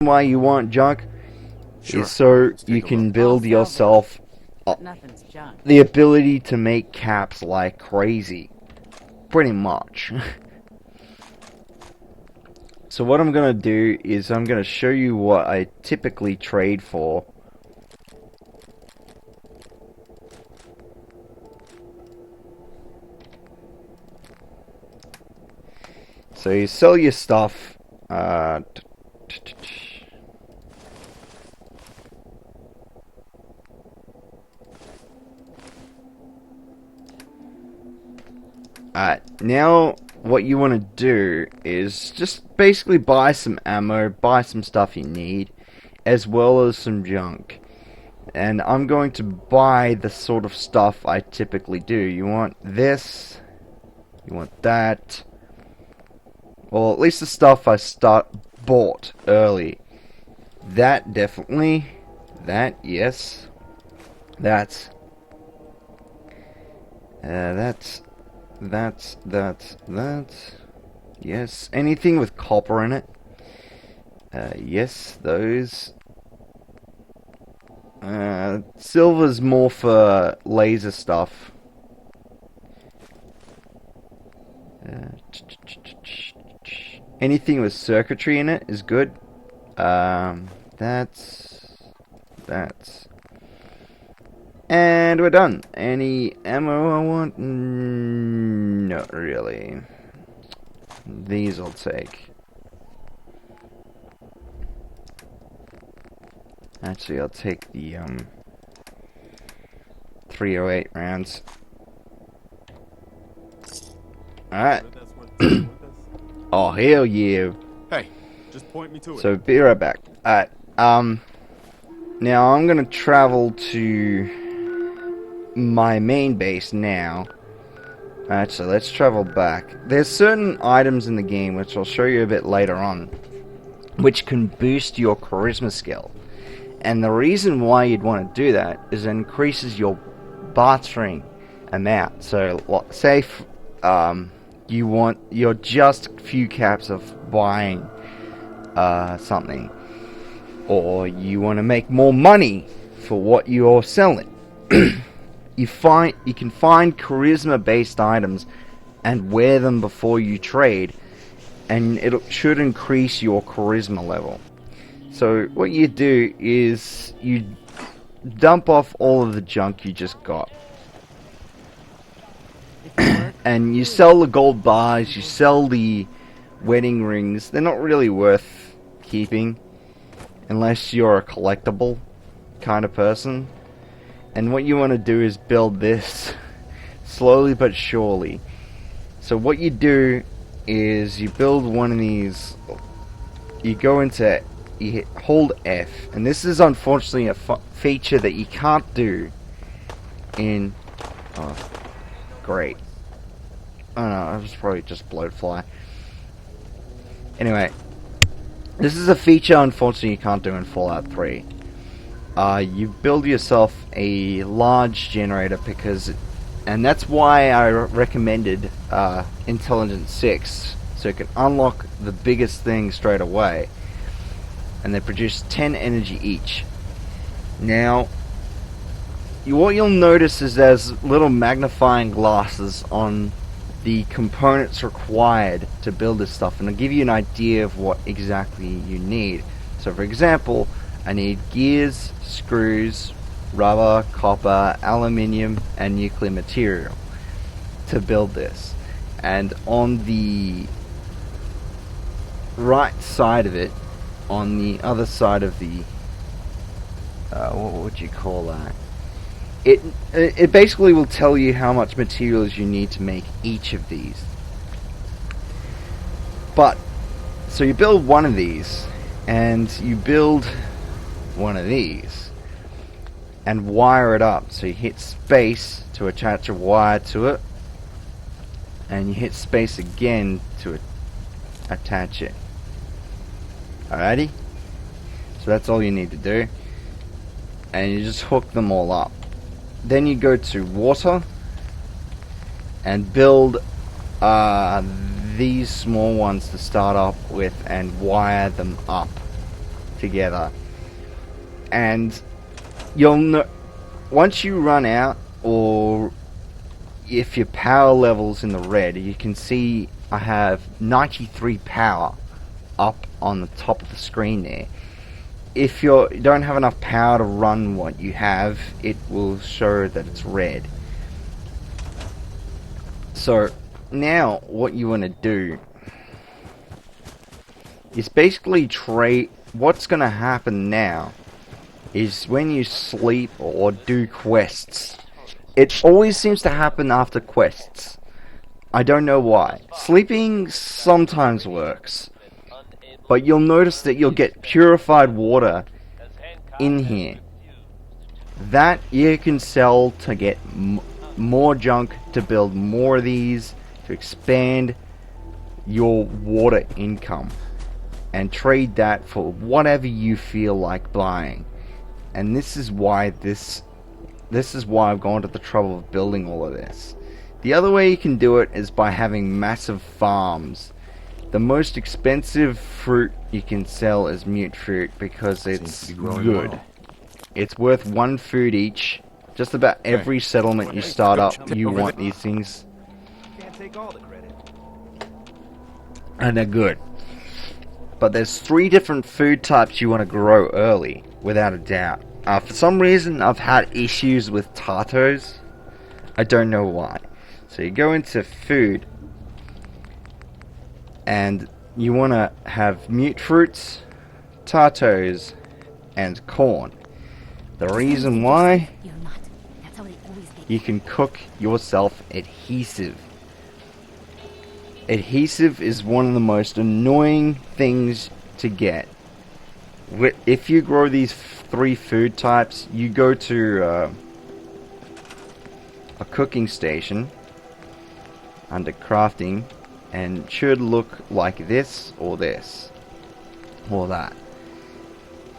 why you want junk Sure. is so Let's take you a can look. build All yourself but nothing's junk. the ability to make caps like crazy. Pretty much. So what I'm gonna do is I'm gonna show you what I typically trade for. So you sell your stuff. Now what you want to do is just basically buy some ammo, buy some stuff you need, as well as some junk. And I'm going to buy the sort of stuff I typically do. You want this, you want that. Well, at least the stuff I bought early. That definitely. That, yes. That's. That's. Yes. Anything with copper in it. Yes, those. Silver's more for laser stuff. Anything with circuitry in it is good. That's. And we're done. Any ammo I want? Not really. These I'll take. Actually, I'll take the 308 rounds. Alright. Oh, hell yeah. Hey, just point me to it. So, be right back. Alright, now I'm gonna travel to my main base now. Alright, so let's travel back. There's certain items in the game, which I'll show you a bit later on, which can boost your charisma skill. And the reason why you'd want to do that is it increases your bartering amount. So, say you're just a few caps of buying something, or you want to make more money for what you're selling. You can find charisma based items and wear them before you trade, and it should increase your charisma level. So what you do is you dump off all of the junk you just got. And you sell the gold bars, you sell the wedding rings. They're not really worth keeping unless you're a collectible kind of person. And what you want to do is build this slowly but surely. So what you do is you build one of these. You go into, you hold F, and this is unfortunately a feature that you can't do in. Oh, great. Oh no, it was probably just bloatfly. Anyway, this is a feature unfortunately you can't do in Fallout 3. You build yourself a large generator and that's why I recommended Intelligence 6, so it can unlock the biggest thing straight away. And they produce 10 energy each. Now, what you'll notice is there's little magnifying glasses on the components required to build this stuff, and I'll give you an idea of what exactly you need. So for example, I need gears, screws, rubber, copper, aluminium, and nuclear material to build this. And on the right side of it, on the other side of the what would you call that? It basically will tell you how much materials you need to make each of these. But so you build one of these, and you build one of these, and wire it up. So you hit space to attach a wire to it, and you hit space again to attach it. Alrighty? So that's all you need to do. And you just hook them all up. Then you go to water and build these small ones to start off with and wire them up. together. And you'll know once you run out, or if your power level's in the red, you can see I have 93 power up on the top of the screen there. If you don't have enough power to run what you have, it will show that it's red. So now what you want to do is basically trade. What's going to happen now is when you sleep or do quests, it always seems to happen after quests. I don't know why. Sleeping sometimes works, but you'll notice that you'll get purified water in here. That you can sell to get more junk, to build more of these, to expand your water income, and trade that for whatever you feel like buying. And this is why I've gone to the trouble of building all of this. The other way you can do it is by having massive farms. The most expensive fruit you can sell is mute fruit because it's good. Well. It's worth 1 food each. Just about every settlement you start up, you want these things. Can't take all the credit. And they're good. But there's 3 different food types you want to grow early, without a doubt. For some reason, I've had issues with Tartos. I don't know why. So you go into food, and you want to have mute fruits, Tartos, and corn. The reason why, You're not. That's how they always get. you can cook yourself adhesive. Adhesive is one of the most annoying things to get. If you grow these 3 food types, you go to a cooking station under crafting, and it should look like this or this or that.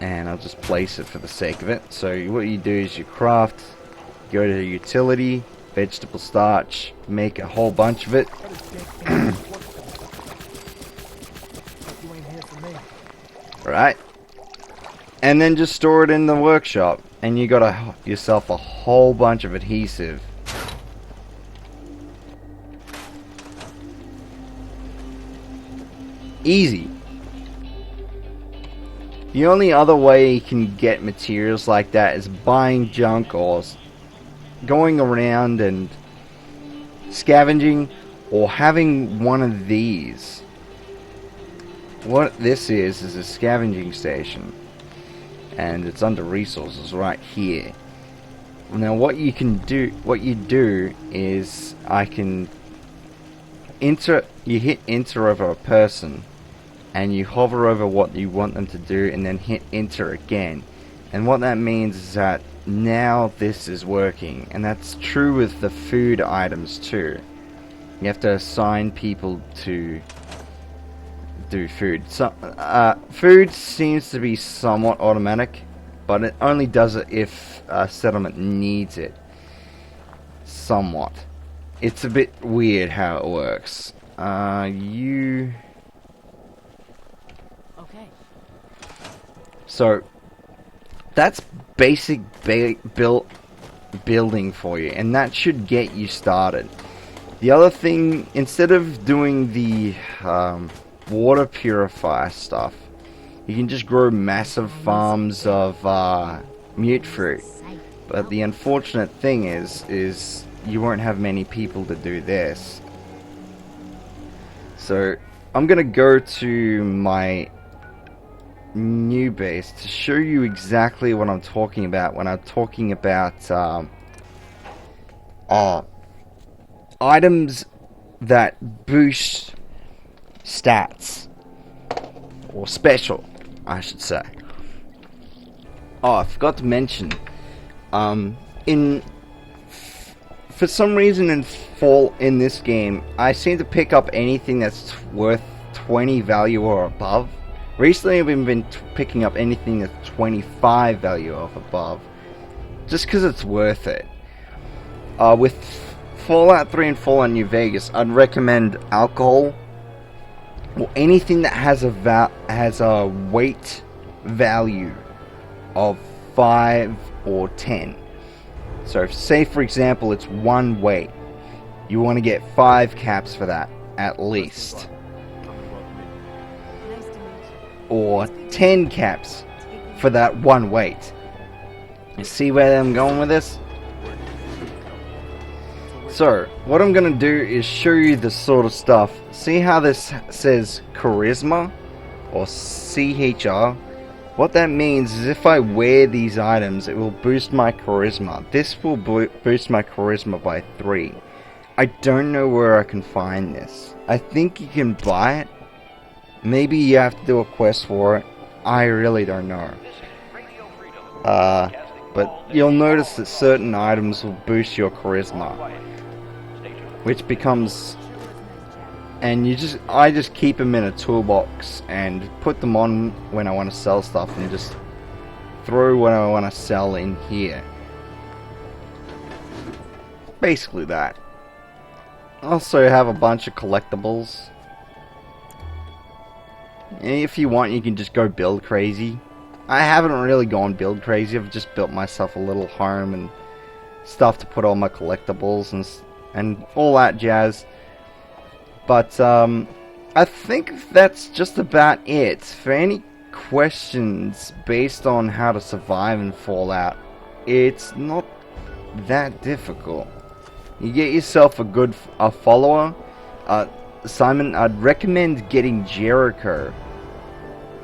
And I'll just place it for the sake of it. So what you do is you craft, go to utility, vegetable starch, make a whole bunch of it. Right? And then just store it in the workshop, and you got yourself a whole bunch of adhesive. Easy. The only other way you can get materials like that is buying junk or going around and scavenging, or having one of these. What this is a scavenging station, and it's under resources right here. Now what you do is I can you hit enter over a person, and you hover over what you want them to do, and then hit enter again. And what that means is that now this is working, and that's true with the food items too. You have to assign people to do food. So, food seems to be somewhat automatic, but it only does it if a settlement needs it. Somewhat. It's a bit weird how it works. Okay. So that's basic building for you, and that should get you started. The other thing, instead of doing the water purifier stuff, you can just grow massive farms of mute fruit. But the unfortunate thing is you won't have many people to do this. So I'm gonna go to my new base to show you exactly what I'm talking about when I'm talking about items that boost stats, or special, I should say. Oh, I forgot to mention, for some reason in this game, I seem to pick up anything that's worth 20 value or above. Recently I've been picking up anything that's 25 value or above, just because it's worth it. With Fallout 3 and Fallout New Vegas, I'd recommend alcohol, or anything that has a weight value of 5 or 10. So say for example it's 1 weight, you want to get 5 caps for that at least, Nice to meet you. or 10 caps for that 1 weight. You see where I'm going with this? So what I'm gonna do is show you the sort of stuff. See how this says charisma or CHR? What that means is if I wear these items, it will boost my charisma. This will boost my charisma by 3. I don't know where I can find this. I think you can buy it. Maybe you have to do a quest for it. I really don't know. But you'll notice that certain items will boost your charisma, which becomes, and I just keep them in a toolbox and put them on when I want to sell stuff, and just throw what I want to sell in here. Basically that. Also have a bunch of collectibles. And if you want, you can just go build crazy. I haven't really gone build crazy. I've just built myself a little home and stuff to put all my collectibles and all that jazz. But I think that's just about it. For any questions based on how to survive in Fallout, it's not that difficult. You get yourself a good follower. Simon, I'd recommend getting Jericho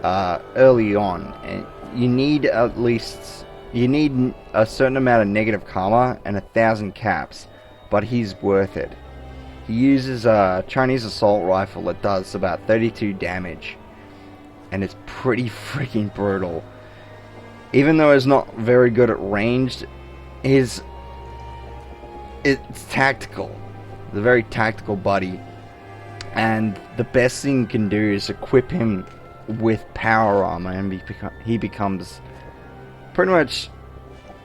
early on, and you need a certain amount of negative karma and 1,000 caps, but he's worth it. He uses a Chinese assault rifle that does about 32 damage, and it's pretty freaking brutal. Even though he's not very good at ranged, it's tactical. It's a very tactical buddy, and the best thing you can do is equip him with power armor, and he becomes pretty much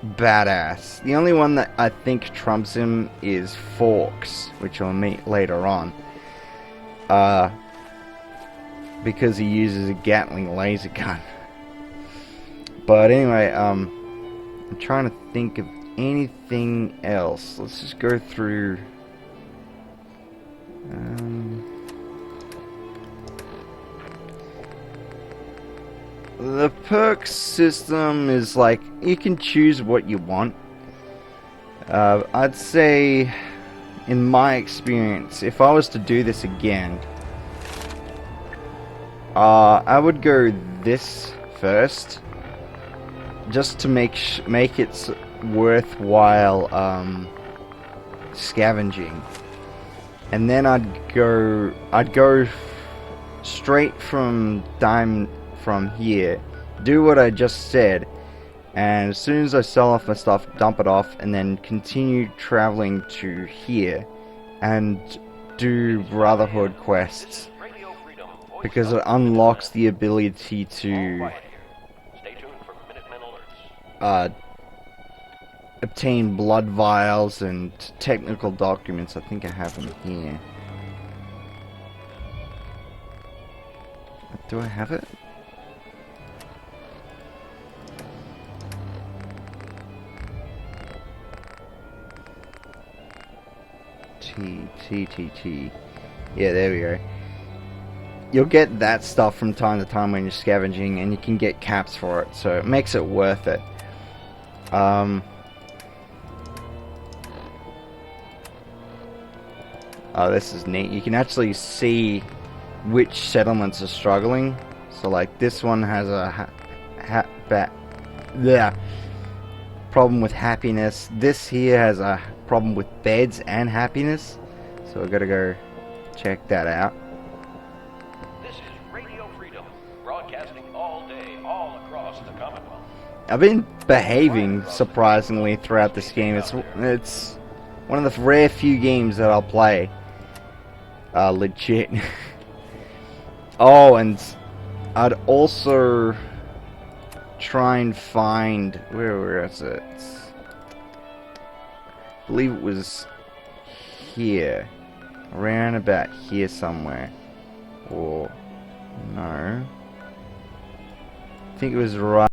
badass. The only one that I think trumps him is Forks, which I'll meet later on, because he uses a Gatling laser gun. But anyway, I'm trying to think of anything else. Let's just go through. The perks system is like, you can choose what you want. I'd say, in my experience, if I was to do this again, I would go this first, just to make it worthwhile scavenging, and then I'd go straight from here, do what I just said, and as soon as I sell off my stuff, dump it off, and then continue traveling to here and do Brotherhood quests, because it unlocks the ability to obtain blood vials and technical documents. I think I have them here. Do I have it? T. Yeah, there we go. You'll get that stuff from time to time when you're scavenging, and you can get caps for it, so it makes it worth it. Oh, this is neat. You can actually see which settlements are struggling. So, like, this one has a problem with happiness. This here has a problem with beds and happiness. So we've got to go check that out. This is Radio Freedom, broadcasting all day, all across the Commonwealth. I've been behaving surprisingly throughout this game. It's one of the rare few games that I'll play legit. Oh, and I'd also try and find, where is it? I believe it was here, around about here somewhere, or no. think it was right